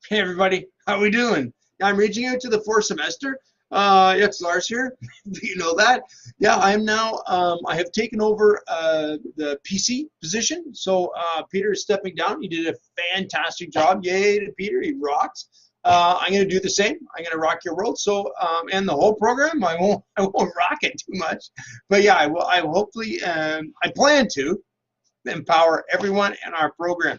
Hey everybody, how we doing? I'm reaching out to the fourth semester. It's Lars here. Do you know that? Yeah, I'm now. I have taken over the PC position. So Peter is stepping down. He did a fantastic job. Yay to Peter! He rocks. I'm going to do the same. I'm going to rock your world. So and the whole program, I won't. I won't rock it too much, but yeah, I will. I hopefully. I plan to empower everyone in our program.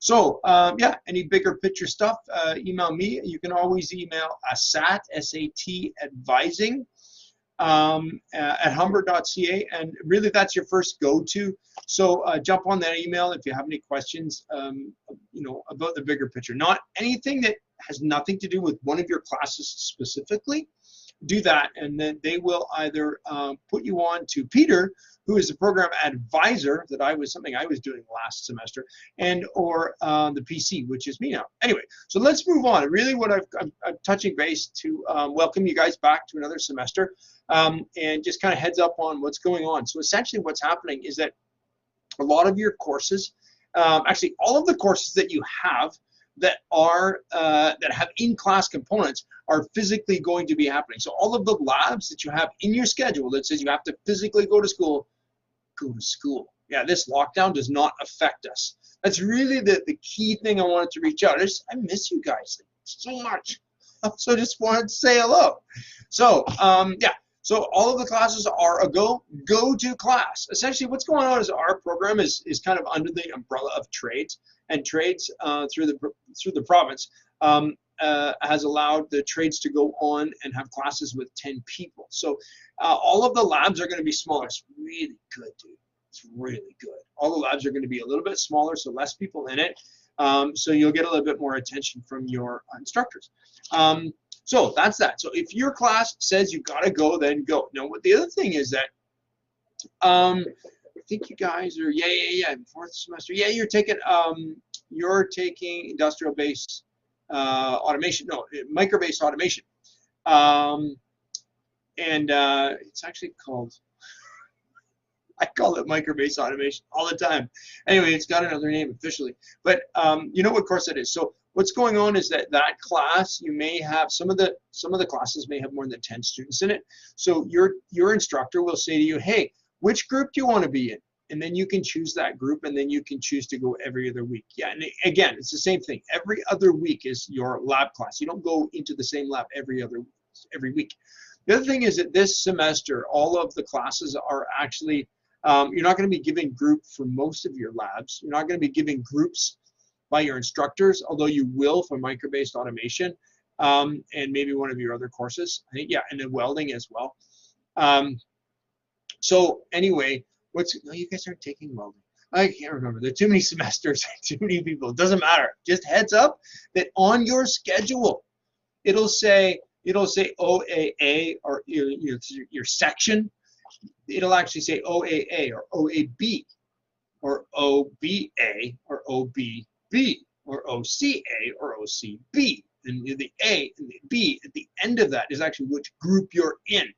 So yeah, any bigger picture stuff, email me. You can always email SAT, S-A-T, advising at humber.ca, and really that's your first go-to. So jump on that email if you have any questions, about the bigger picture. Not anything that has nothing to do with one of your classes specifically. Do that, and then they will either put you on to Peter, who is the program advisor that I was doing last semester, and or the PC, which is me now. Anyway, so let's move on. Really, what I'm touching base to welcome you guys back to another semester, and just kind of heads up on what's going on. So essentially, what's happening is that a lot of your courses, actually all of the courses that you have that are that have in-class components are physically going to be happening. So all of the labs that you have in your schedule that says you have to physically go to school, go to school. Yeah, this lockdown does not affect us. That's really the key thing I wanted to reach out. I miss you guys so much. So just wanted to say hello. So yeah. So all of the classes are a go-to class. Essentially, what's going on is our program is kind of under the umbrella of trades, and trades through the province has allowed the trades to go on and have classes with 10 people. So all of the labs are going to be smaller. It's really good, dude. It's really good. All the labs are going to be a little bit smaller, so less people in it. So you'll get a little bit more attention from your instructors. So that's that. So if your class says you gotta go, then go. Now, what the other thing is that I think you guys are fourth semester. Yeah, you're taking industrial-based automation. No, micro-based automation, and it's actually called. I call it micro-based automation all the time. Anyway, it's got another name officially, but you know what course it is. So what's going on is that class, you may have some of the classes may have more than 10 students in it. So your instructor will say to you, hey, which group do you want to be in? And then you can choose that group, and then you can choose to go every other week. Yeah, and again, it's the same thing. Every other week is your lab class. You don't go into the same lab every week. The other thing is that this semester, all of the classes are actually you're not going to be giving group for most of your labs. You're not going to be giving groups by your instructors, although you will for micro-based automation and maybe one of your other courses. I think, yeah, and then welding as well. So anyway, no, you guys aren't taking welding. I can't remember. There are too many semesters, too many people. It doesn't matter. Just heads up that on your schedule, it'll say OAA or your section. It'll actually say OAA or OAB or OBA or OBB or OCA or OCB. And the A and the B at the end of that is actually which group you're in.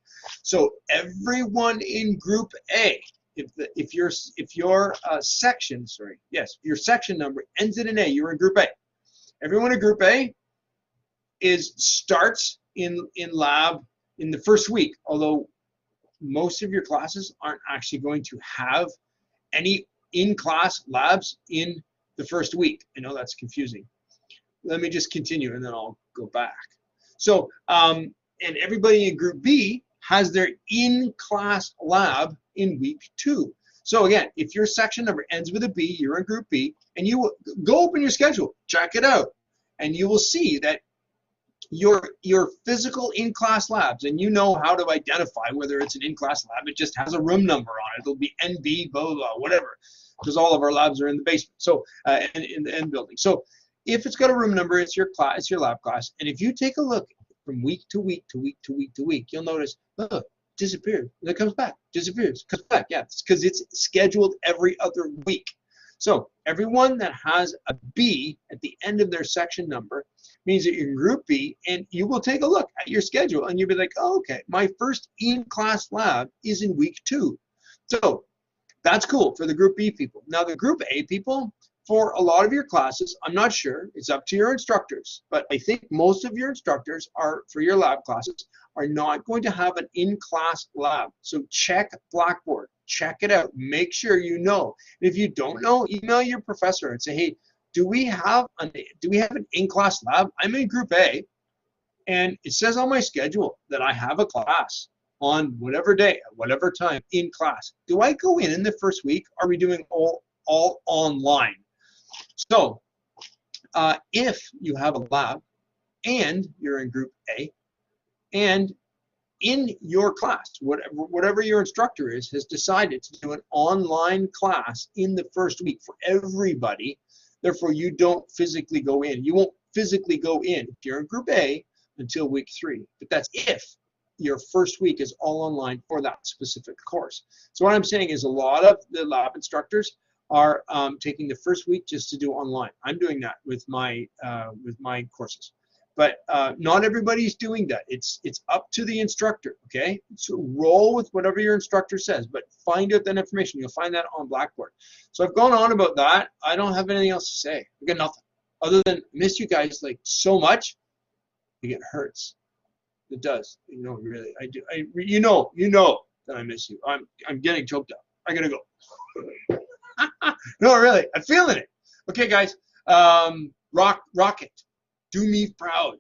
So everyone in Group A, if your section, your section number ends in an A, you're in Group A. Everyone in Group A starts in lab in the first week, although most of your classes aren't actually going to have any in-class labs in the first week. I know that's confusing. Let me just continue and then I'll go back. So, and everybody in Group B has their in-class lab in week 2. So again, if your section number ends with a B, you're in Group B, and you will go open your schedule, check it out, and you will see that your physical in-class labs, and you know how to identify whether it's an in-class lab. It just has a room number on it. It'll be NB, blah, blah, blah, whatever, because all of our labs are in the basement, so in the end building. So if it's got a room number, it's your class, it's your lab class. And if you take a look from week to week to week to week to week, you'll notice, oh, disappeared, and it comes back, disappears, comes back. Yeah, it's because it's scheduled every other week. So everyone that has a B at the end of their section number means that you're in Group B, and you will take a look at your schedule and you'll be like, oh, okay, my first in-class lab is in week 2. So that's cool for the Group B people. Now the Group A people, for a lot of your classes, I'm not sure, it's up to your instructors, but I think most of your instructors are, for your lab classes, are not going to have an in-class lab. So check Blackboard, check it out, make sure you know. If you don't know, email your professor and say, hey, do we have an in-class lab? I'm in Group A, and it says on my schedule that I have a class on whatever day, at whatever time in class. Do I go in the first week? Are we doing all online? So if you have a lab and you're in Group A, and in your class, whatever your instructor has decided to do an online class in the first week for everybody, therefore you don't physically go in. You won't physically go in if you're in Group A until week 3, but that's if your first week is all online for that specific course. So what I'm saying is a lot of the lab instructors are taking the first week just to do online. I'm doing that with my courses, but not everybody's doing that. It's up to the instructor. Okay, so roll with whatever your instructor says, but find out that information. You'll find that on Blackboard. So I've gone on about that. I don't have anything else to say. I got nothing other than miss you guys like so much. It hurts. It does. You know, really, I do. You know that I miss you. I'm getting choked up. I gotta go. No, really, I'm feeling it. Okay, guys. Rocket, do me proud.